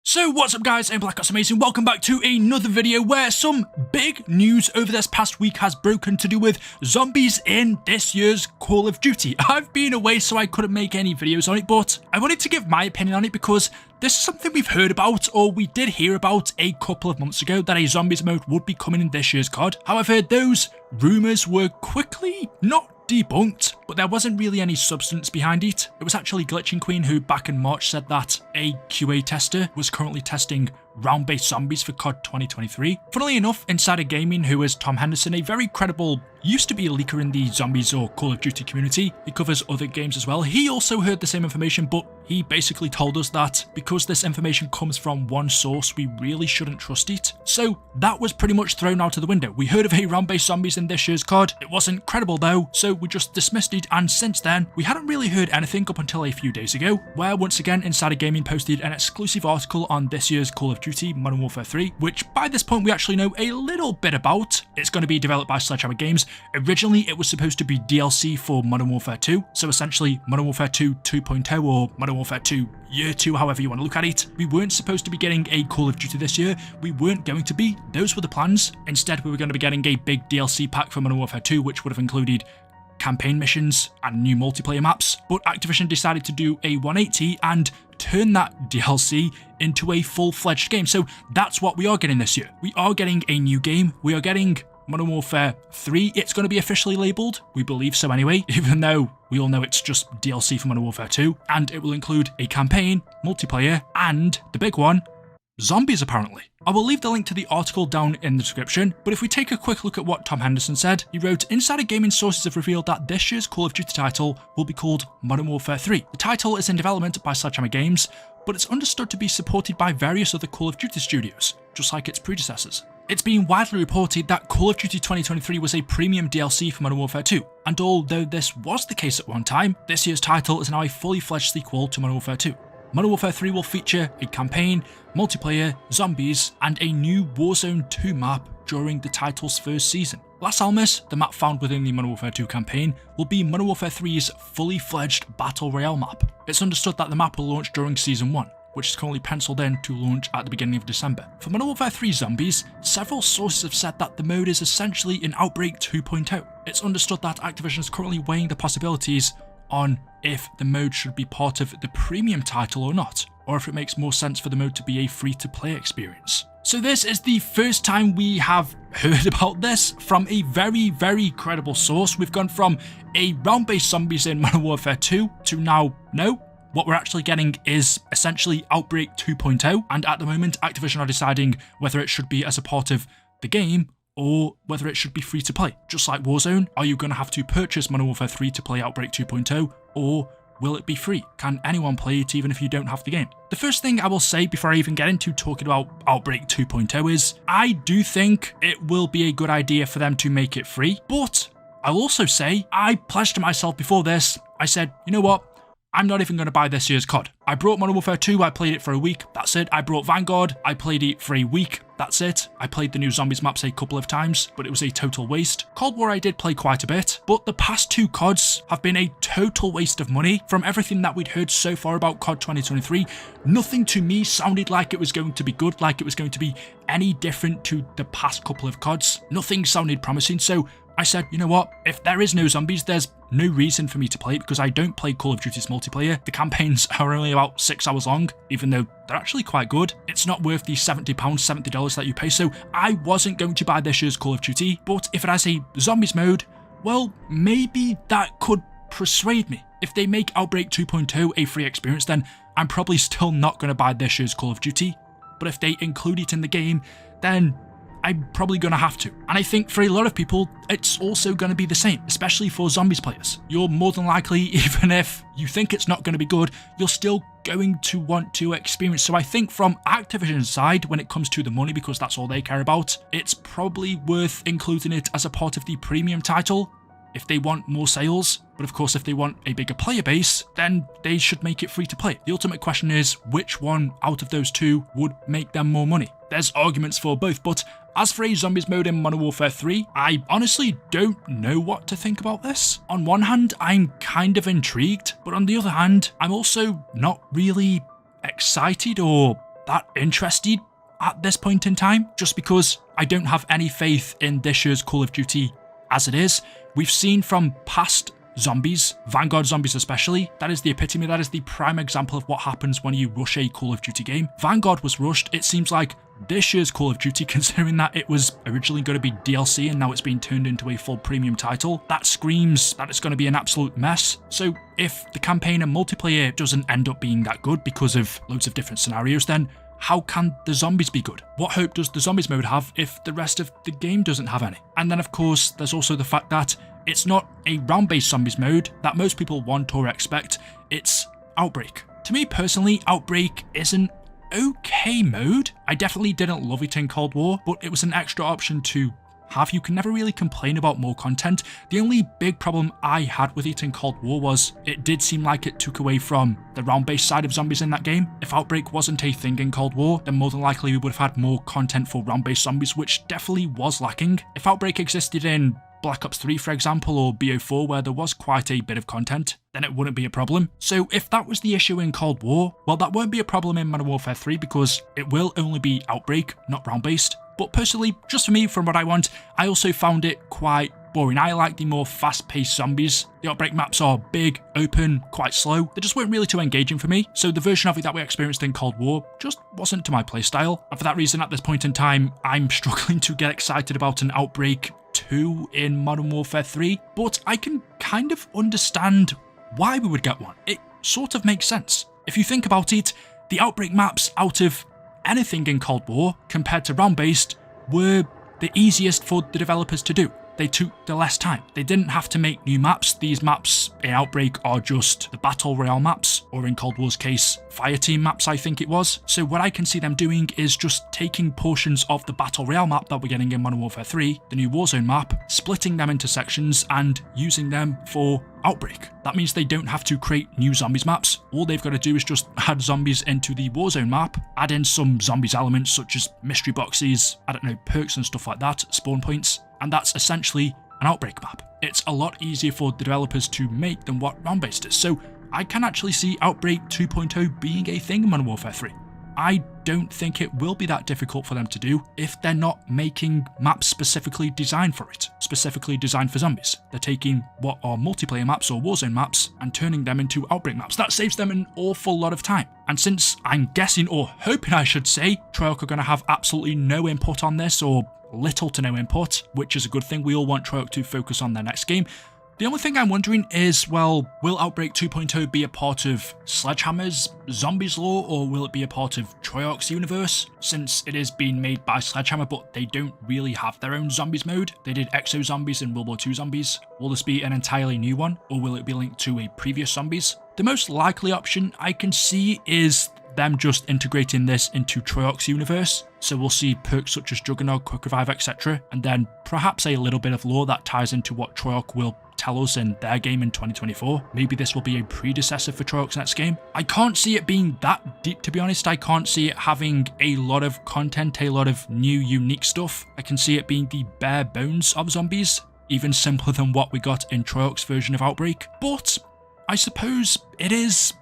So what's up guys, I'm Black Ops Amazing, welcome back to another video where some big news over this past week has broken to do with zombies in this year's Call of Duty. I've been away so I couldn't make any videos on it, but I wanted to give my opinion on it because this is something we've heard about, or we did hear about a couple of months ago, that a zombies mode would be coming in this year's COD. However, those rumours were quickly not debunked, but there wasn't really any substance behind it. It was actually Glitching Queen who back in March said that a QA tester was currently testing round-based zombies for COD 2023. Funnily enough, Insider Gaming, who is Tom Henderson, a very credible, used to be a leaker in the zombies or Call of Duty community, he covers other games as well, he also heard the same information, but he basically told us that because this information comes from one source, we really shouldn't trust it. So that was pretty much thrown out of the window. We heard of a round-based zombies in this year's COD. It wasn't credible though, so we just dismissed it, and since then, we hadn't really heard anything up until a few days ago, where once again Insider Gaming posted an exclusive article on this year's Call of Duty Modern Warfare 3, which by this point we actually know a little bit about. It's going to be developed by Sledgehammer Games. Originally it was supposed to be DLC for Modern Warfare 2, so essentially Modern Warfare 2 2.0 or Modern Warfare 2 Year 2, however you want to look at it. We weren't supposed to be getting a Call of Duty this year, we weren't going to be, those were the plans. Instead we were going to be getting a big DLC pack for Modern Warfare 2, which would have included campaign missions and new multiplayer maps, but Activision decided to do a 180 and turn that DLC into a full-fledged game. So that's what we are getting this year. We are getting a new game. We are getting Modern Warfare 3. It's going to be officially labelled, we believe so anyway, even though we all know it's just DLC for Modern Warfare 2, and it will include a campaign, multiplayer, and the big one, zombies apparently. I will leave the link to the article down in the description, but if we take a quick look at what Tom Henderson said, he wrote, Insider Gaming sources have revealed that this year's Call of Duty title will be called Modern Warfare 3. The title is in development by Sledgehammer Games, but it's understood to be supported by various other Call of Duty studios, just like its predecessors. It's been widely reported that Call of Duty 2023 was a premium DLC for Modern Warfare 2, and although this was the case at one time, this year's title is now a fully fledged sequel to Modern Warfare 2. Modern Warfare 3 will feature a campaign, multiplayer, zombies, and a new Warzone 2 map during the title's first season. Las Almas, the map found within the Modern Warfare 2 campaign, will be Modern Warfare 3's fully fledged Battle Royale map. It's understood that the map will launch during Season 1, which is currently penciled in to launch at the beginning of December. For Modern Warfare 3 Zombies, several sources have said that the mode is essentially an Outbreak 2.0. It's understood that Activision is currently weighing the possibilities on if the mode should be part of the premium title or not, or if it makes more sense for the mode to be a free-to-play experience. So this is the first time we have heard about this from a very, very credible source. We've gone from a round-based zombies in Modern Warfare 2 to now, no, what we're actually getting is essentially Outbreak 2.0, and at the moment Activision are deciding whether it should be as a part of the game or whether it should be free to play. Just like Warzone, are you going to have to purchase Modern Warfare 3 to play Outbreak 2.0, or will it be free? Can anyone play it even if you don't have the game? The first thing I will say before I even get into talking about Outbreak 2.0 is, I do think it will be a good idea for them to make it free, but I'll also say, I pledged to myself before this, I said, you know what? I'm not even going to buy this year's COD. I brought Modern Warfare 2, I played it for a week, that's it. I brought Vanguard, I played it for a week, that's it. I played the new Zombies maps a couple of times, but it was a total waste. Cold War I did play quite a bit, but the past two CODs have been a total waste of money. From everything that we'd heard so far about COD 2023, nothing to me sounded like it was going to be good, like it was going to be any different to the past couple of CODs. Nothing sounded promising, so I said, you know what, if there is no zombies, there's no reason for me to play it because I don't play Call of Duty's multiplayer. The campaigns are only about 6 hours long, even though they're actually quite good. It's not worth the £70, $70 that you pay, so I wasn't going to buy this year's Call of Duty, but if it has a zombies mode, well, maybe that could persuade me. If they make Outbreak 2.0 a free experience, then I'm probably still not going to buy this year's Call of Duty, but if they include it in the game, then I'm probably going to have to. And I think for a lot of people, it's also going to be the same, especially for zombies players. You're more than likely, even if you think it's not going to be good, you're still going to want to experience. So I think from Activision's side, when it comes to the money, because that's all they care about, it's probably worth including it as a part of the premium title if they want more sales. But of course, if they want a bigger player base, then they should make it free to play. The ultimate question is, which one out of those two would make them more money? There's arguments for both, but as for a zombies mode in Modern Warfare 3, I honestly don't know what to think about this. On one hand, I'm kind of intrigued, but on the other hand, I'm also not really excited or that interested at this point in time, just because I don't have any faith in this year's Call of Duty as it is. We've seen from past zombies, Vanguard zombies especially, that is the epitome, that is the prime example of what happens when you rush a Call of Duty game. Vanguard was rushed. It seems like this year's Call of Duty, considering that it was originally going to be DLC and now it's been turned into a full premium title, that screams that it's going to be an absolute mess. So if the campaign and multiplayer doesn't end up being that good because of loads of different scenarios, then how can the zombies be good? What hope does the zombies mode have if the rest of the game doesn't have any? And then of course there's also the fact that it's not a round-based zombies mode that most people want or expect, it's Outbreak. To me personally, Outbreak is an okay mode. I definitely didn't love it in Cold War, but it was an extra option to have. You can never really complain about more content. The only big problem I had with it in Cold War was it did seem like it took away from the round-based side of zombies in that game. If Outbreak wasn't a thing in Cold War, then more than likely we would have had more content for round-based zombies, which definitely was lacking. If Outbreak existed in Black Ops 3, for example, or BO4, where there was quite a bit of content, then it wouldn't be a problem. So if that was the issue in Cold War, well, that won't be a problem in Modern Warfare 3 because it will only be Outbreak, not round-based. But personally, just for me, from what I want, I also found it quite boring. I like the more fast-paced zombies. The Outbreak maps are big, open, quite slow. They just weren't really too engaging for me. So the version of it that we experienced in Cold War just wasn't to my playstyle. And for that reason, at this point in time, I'm struggling to get excited about an Outbreak 2 in Modern Warfare 3, but I can kind of understand why we would get one. It sort of makes sense. If you think about it, the Outbreak maps out of anything in Cold War compared to round-based were the easiest for the developers to do. They took the less time. They didn't have to make new maps. These maps in Outbreak are just the Battle Royale maps, or in Cold War's case, Fireteam maps, I think it was. So what I can see them doing is just taking portions of the Battle Royale map that we're getting in Modern Warfare 3, the new Warzone map, splitting them into sections and using them for Outbreak. That means they don't have to create new zombies maps. All they've got to do is just add zombies into the Warzone map, add in some zombies elements such as mystery boxes, I don't know, perks and stuff like that, spawn points, and that's essentially an Outbreak map. It's a lot easier for the developers to make than what round-based is, so I can actually see Outbreak 2.0 being a thing in Modern Warfare 3. I don't think it will be that difficult for them to do if they're not making maps specifically designed for it, specifically designed for zombies. They're taking what are multiplayer maps or Warzone maps and turning them into Outbreak maps. That saves them an awful lot of time. And since I'm guessing, or hoping I should say, Treyarch are going to have absolutely no input on this, or little to no input, which is a good thing. We all want Treyarch to focus on their next game. The only thing I'm wondering is, well, will Outbreak 2.0 be a part of Sledgehammer's Zombies lore, or will it be a part of Treyarch's universe? Since it is being made by Sledgehammer, but they don't really have their own zombies mode. They did Exo Zombies and World War II Zombies. Will this be an entirely new one, or will it be linked to a previous zombies? The most likely option I can see is them just integrating this into Treyarch's universe. So we'll see perks such as Juggernaut, Quick Revive, etc. And then perhaps a little bit of lore that ties into what Treyarch will tell us in their game in 2024. Maybe this will be a predecessor for Treyarch's next game. I can't see it being that deep, to be honest. I can't see it having a lot of content, a lot of new, unique stuff. I can see it being the bare bones of zombies, even simpler than what we got in Treyarch's version of Outbreak. But I suppose it is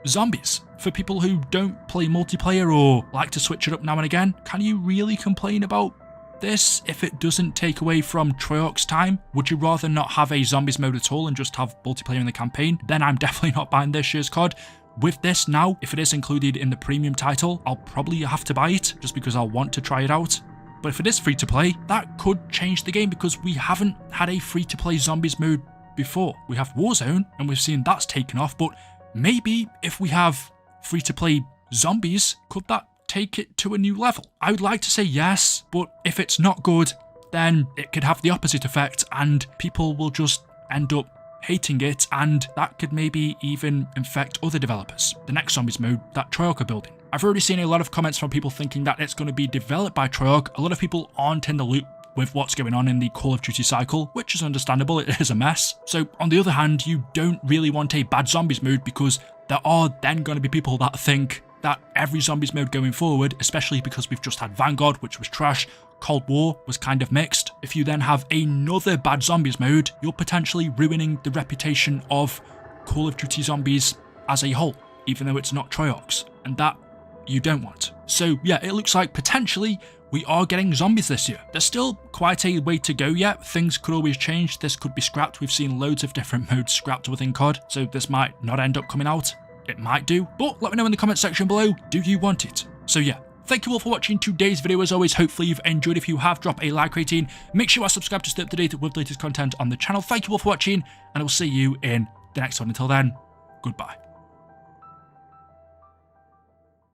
zombies. For people who don't play multiplayer or like to switch it up now and again, can you really complain about this if it doesn't take away from Treyarch's time? Would you rather not have a zombies mode at all and just have multiplayer in the campaign? Then I'm definitely not buying this year's COD. With this now, if it is included in the premium title, I'll probably have to buy it just because I'll want to try it out. But if it is free to play, that could change the game because we haven't had a free to play zombies mode before. We have Warzone and we've seen that's taken off, but maybe if we have free to play zombies, could that take it to a new level? I would like to say yes, but if it's not good, then it could have the opposite effect and people will just end up hating it, and that could maybe even infect other developers. The next zombies mode that Treyarch are building. I've already seen a lot of comments from people thinking that it's going to be developed by Treyarch. A lot of people aren't in the loop with what's going on in the Call of Duty cycle, which is understandable, it is a mess. So on the other hand, you don't really want a bad zombies mode because there are then going to be people that think that every zombies mode going forward, especially because we've just had Vanguard, which was trash, Cold War was kind of mixed. If you then have another bad zombies mode, you're potentially ruining the reputation of Call of Duty Zombies as a whole, even though it's not Treyarch's. And that you don't want. So yeah, it looks like potentially we are getting zombies this year. There's still quite a way to go yet. Things could always change. This could be scrapped. We've seen loads of different modes scrapped within COD, so this might not end up coming out. It might do, but let me know in the comment section below, do you want it? So yeah, thank you all for watching today's video. As always, hopefully you've enjoyed. If you have, drop a like rating. Make sure you are subscribed to stay up to date with the latest content on the channel. Thank you all for watching, and I will see you in the next one. Until then, goodbye.